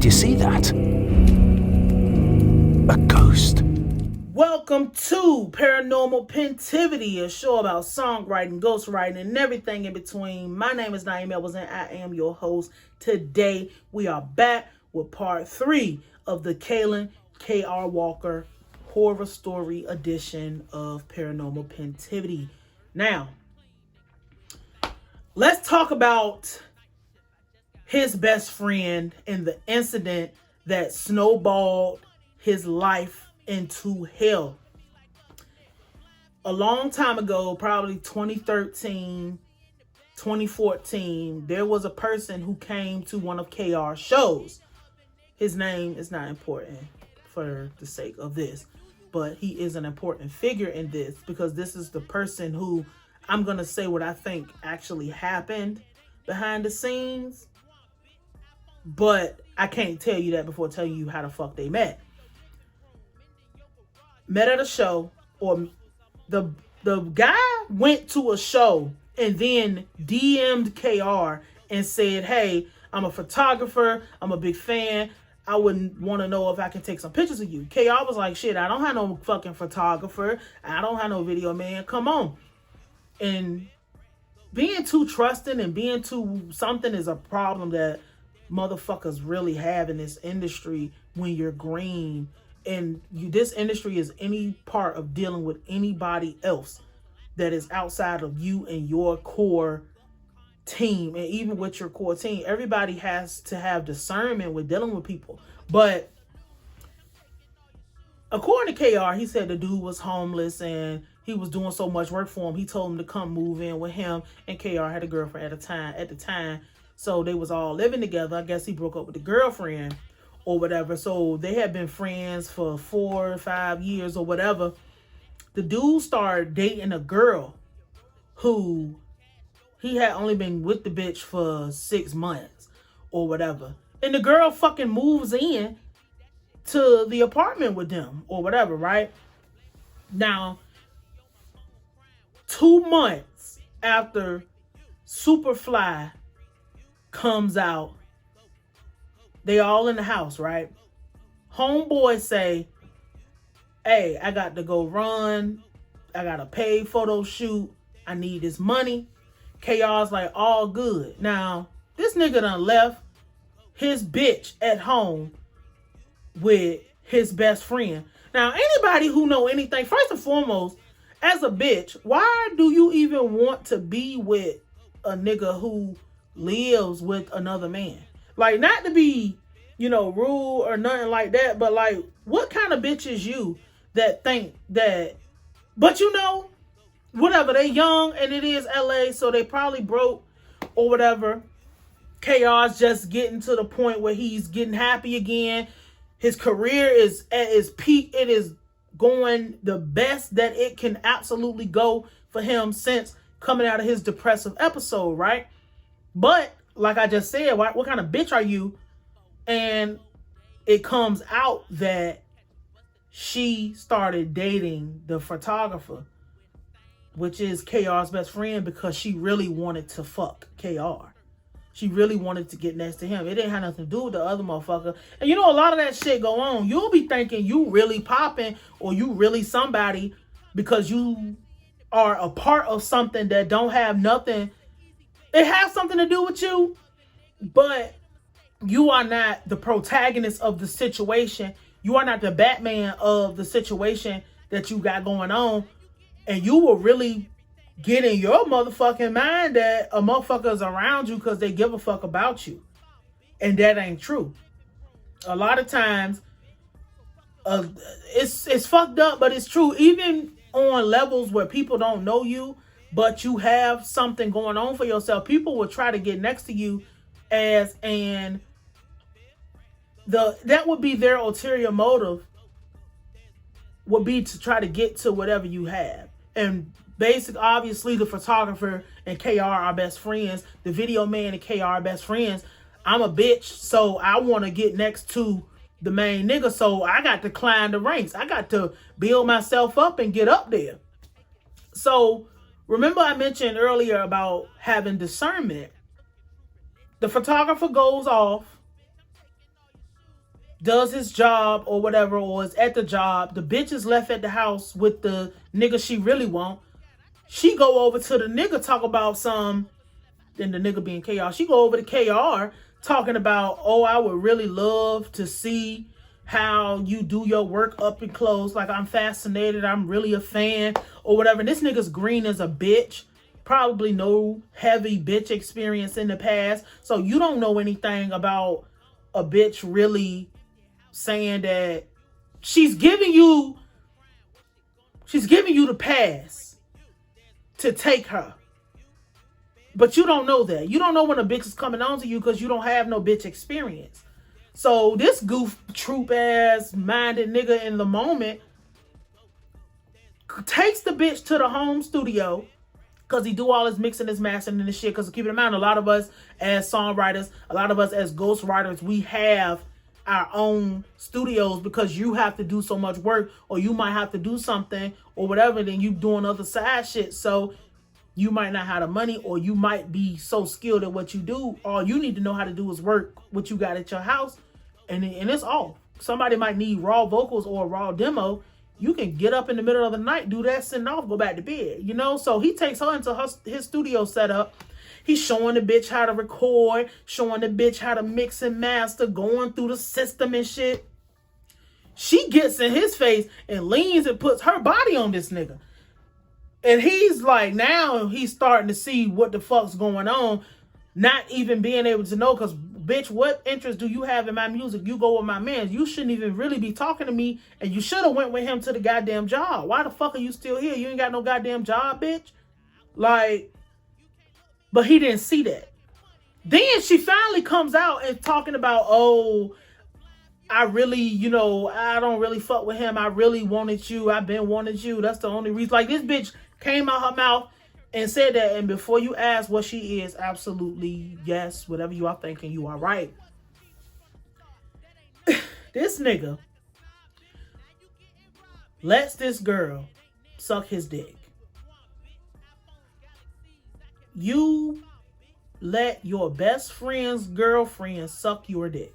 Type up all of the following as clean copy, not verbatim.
Did you see that? A ghost. Welcome to Paranormal Pentivity, a show about songwriting, ghostwriting, and everything in between. My name is Nayim and I am your host. Today, we are back with part 3 of the Kaalan K.R. Walker horror story edition of Paranormal Pentivity. Now, let's talk about his best friend and the incident that snowballed his life into hell. A long time ago, probably 2013, 2014, there was a person who came to one of KR's shows. His name is not important for the sake of this, but he is an important figure in this because this is the person who, I'm going to say what I think actually happened behind the scenes, but I can't tell you that before telling you how the fuck they met. Met at a show, or the guy went to a show and then DM'd KR and said, hey, I'm a photographer, I'm a big fan, I wouldn't want to know if I can take some pictures of you. KR was like, shit, I don't have no fucking photographer, I don't have no video man, come on. And being too trusting and being too something is a problem that motherfuckers really have in this industry when you're green. And this industry is any part of dealing with anybody else that is outside of you and your core team. And even with your core team, everybody has to have discernment with dealing with people. But according to KR, he said the dude was homeless and he was doing so much work for him. He told him to come move in with him. And KR had a girlfriend at the time. So they was all living together. I guess he broke up with the girlfriend or whatever. So they had been friends for 4 or 5 years or whatever. The dude started dating a girl who he had only been with the bitch for 6 months or whatever. And the girl fucking moves in to the apartment with them or whatever, right? Now, 2 months after Superfly comes out, they all in the house, right? Homeboy say, hey, I got to go run. I got a paid photo shoot. I need this money. KR's like, all good. Now, this nigga done left his bitch at home with his best friend. Now, anybody who know anything, first and foremost, as a bitch, why do you even want to be with a nigga who lives with another man? Like, not to be, rude or nothing like that, but like, what kind of bitch is you that think that, but whatever, they young and it is LA, so they probably broke or whatever. KR's just getting to the point where he's getting happy again. His career is at its peak. It is going the best that it can absolutely go for him since coming out of his depressive episode, right? But like I just said, what kind of bitch are you? And it comes out that she started dating the photographer, which is KR's best friend, because she really wanted to fuck KR. She really wanted to get next to him. It didn't have nothing to do with the other motherfucker. And a lot of that shit go on. You'll be thinking you really popping or you really somebody because you are a part of something that don't have nothing. It has something to do with you, but you are not the protagonist of the situation. You are not the Batman of the situation that you got going on. And you will really get in your motherfucking mind that a motherfucker's around you because they give a fuck about you. And that ain't true. A lot of times, it's fucked up, but it's true. Even on levels where people don't know you, but you have something going on for yourself, people will try to get next to you as that would be their ulterior motive, would be to try to get to whatever you have. And obviously the photographer and KR are best friends. The video man and KR are best friends. I'm a bitch, so I want to get next to the main nigga, so I got to climb the ranks. I got to build myself up and get up there. So remember I mentioned earlier about having discernment. The photographer goes off. does his job or whatever, or is at the job. The bitch is left at the house with the nigga she really want. She go over to the nigga, talk about some, then the nigga being KR. She go over to KR talking about, oh, I would really love to see how you do your work up and close. Like, I'm fascinated. I'm really a fan or whatever. And this nigga's green as a bitch. Probably no heavy bitch experience in the past. So you don't know anything about a bitch really saying that she's giving you the pass to take her. But you don't know that. You don't know when a bitch is coming on to you because you don't have no bitch experience. So this goof troop ass minded nigga in the moment takes the bitch to the home studio because he do all his mixing, his mastering and this shit. Because keep in mind, a lot of us as songwriters, a lot of us as ghostwriters, we have our own studios because you have to do so much work, or you might have to do something or whatever, then you doing other side shit. So you might not have the money, or you might be so skilled at what you do. All you need to know how to do is work what you got at your house, and it's all. Somebody might need raw vocals or a raw demo. You can get up in the middle of the night, do that, send off, go back to bed, you know? So he takes her into his studio setup. He's showing the bitch how to record, showing the bitch how to mix and master, going through the system and shit. She gets in his face and leans and puts her body on this nigga. And he's like, now he's starting to see what the fuck's going on, not even being able to know, because, bitch, what interest do you have in my music? You go with my man. You shouldn't even really be talking to me, and you should have went with him to the goddamn job. Why the fuck are you still here? You ain't got no goddamn job, bitch. Like, but he didn't see that. Then she finally comes out and talking about, oh, I really, I don't really fuck with him. I really wanted you. I've been wanting you. That's the only reason. Like, this bitch came out her mouth and said that. And before you ask what she is, absolutely, yes, whatever you are thinking, you are right. This nigga lets this girl suck his dick. You let your best friend's girlfriend suck your dick.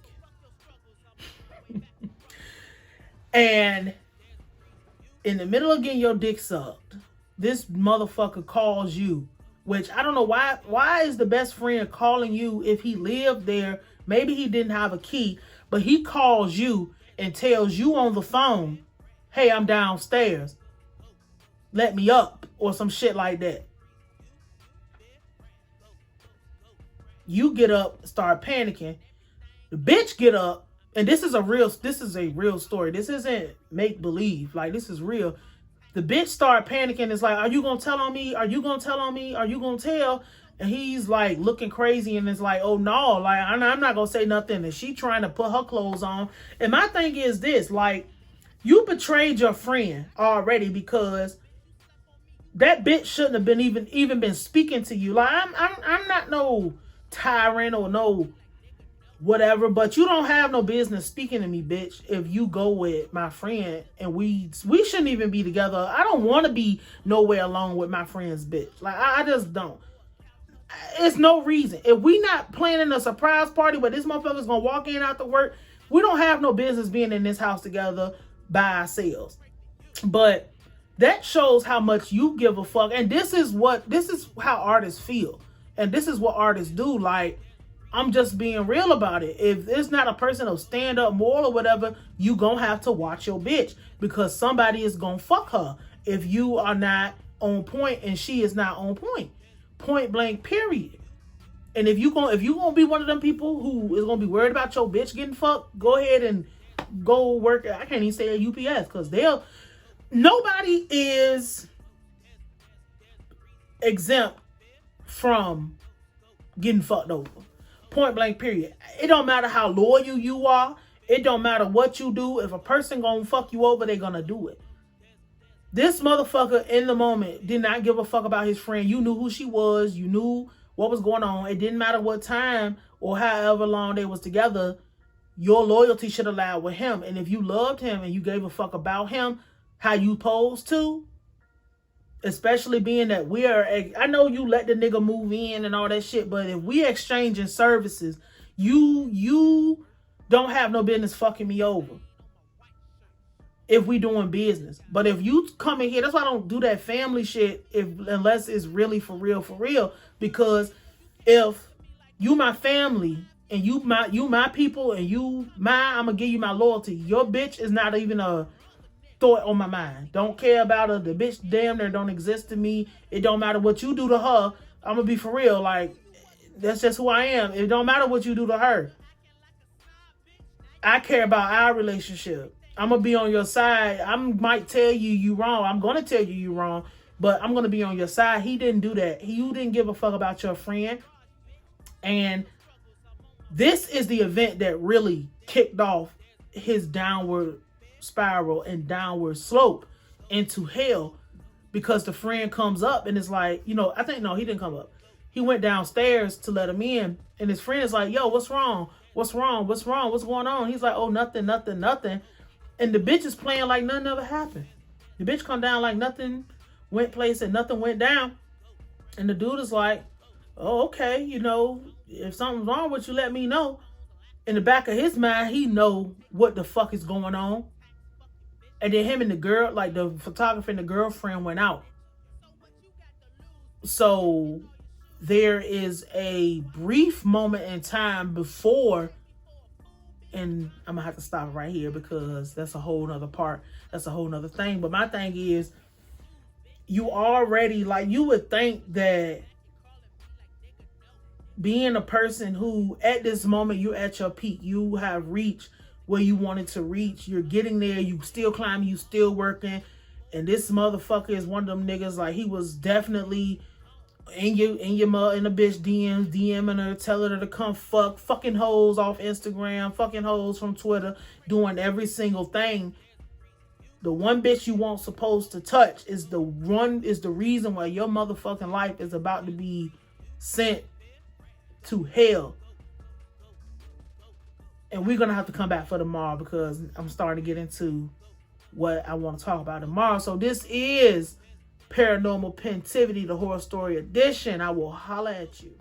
And in the middle of getting your dick sucked, this motherfucker calls you, which I don't know why. Why is the best friend calling you if he lived there? Maybe he didn't have a key, but he calls you and tells you on the phone, hey, I'm downstairs. Let me up, or some shit like that. You get up, start panicking. The bitch get up. And this is a real story. This isn't make believe. Like, this is real. The bitch start panicking. It's like, are you going to tell on me? Are you going to tell on me? Are you going to tell? And he's like looking crazy. And it's like, oh no, like, I'm not going to say nothing. And she trying to put her clothes on. And my thing is this, like, you betrayed your friend already, because that bitch shouldn't have been even been speaking to you. Like, I'm not no tyrant or no whatever, but you don't have no business speaking to me, bitch, if you go with my friend, and we shouldn't even be together. I don't want to be nowhere alone with my friend's bitch. Like, I just don't. It's no reason. If we not planning a surprise party where this motherfucker's gonna walk in after work, we don't have no business being in this house together by ourselves. But that shows how much you give a fuck. And this is how artists feel. And this is what artists do. Like, I'm just being real about it. If it's not a person of stand up moral or whatever, you gonna have to watch your bitch, because somebody is gonna fuck her if you are not on point and she is not on point. Point blank, period. And if you gonna be one of them people who is gonna be worried about your bitch getting fucked, go ahead and go work. I can't even say at UPS, because nobody is exempt from getting fucked over. Point blank, period. It don't matter how loyal you are. It don't matter what you do. If a person gonna fuck you over, they gonna do it. This motherfucker in the moment did not give a fuck about his friend. You knew who she was. You knew what was going on. It didn't matter what time or however long they was together. Your loyalty should have lied with him. And if you loved him and you gave a fuck about him, how you supposed to, especially being that I know you let the nigga move in and all that shit, but if we exchanging services, you don't have no business fucking me over if we doing business. But if you come in here, that's why I don't do that family shit unless it's really for real. Because if you my family and you my people and I'm gonna give you my loyalty. Your bitch is not even a thought on my mind. Don't care about her. The bitch damn near don't exist to me. It don't matter what you do to her. I'm gonna be for real. Like, that's just who I am. It don't matter what you do to her. I care about our relationship. I'm gonna be on your side. I might tell you wrong. I'm gonna tell you wrong, but I'm gonna be on your side. He didn't do that. You didn't give a fuck about your friend. And this is the event that really kicked off his downward spiral and downward slope into hell, because the friend comes up and is like, I think, no, he didn't come up. He went downstairs to let him in, and his friend is like, yo, what's wrong? What's wrong? What's wrong? What's going on? He's like, oh, nothing. And the bitch is playing like nothing ever happened. The bitch come down like nothing went place and nothing went down. And the dude is like, oh, okay, if something's wrong with you, let me know. In the back of his mind, he know what the fuck is going on. And then him and the girl, like the photographer and the girlfriend, went out. So there is a brief moment in time before, and I'm gonna have to stop right here because that's a whole nother part. That's a whole nother thing. But my thing is, you already, like, you would think that being a person who at this moment you're at your peak, you have reached where you wanted to reach, you're getting there, you still climbing, you still working, and this motherfucker is one of them niggas, like, he was definitely in the bitch DMing her, telling her to come fucking hoes off Instagram, fucking hoes from Twitter, doing every single thing. The one bitch you weren't supposed to touch is the reason why your motherfucking life is about to be sent to hell. And we're going to have to come back for tomorrow because I'm starting to get into what I want to talk about tomorrow. So this is Paranormal Pentivity, the Horror Story Edition. I will holla at you.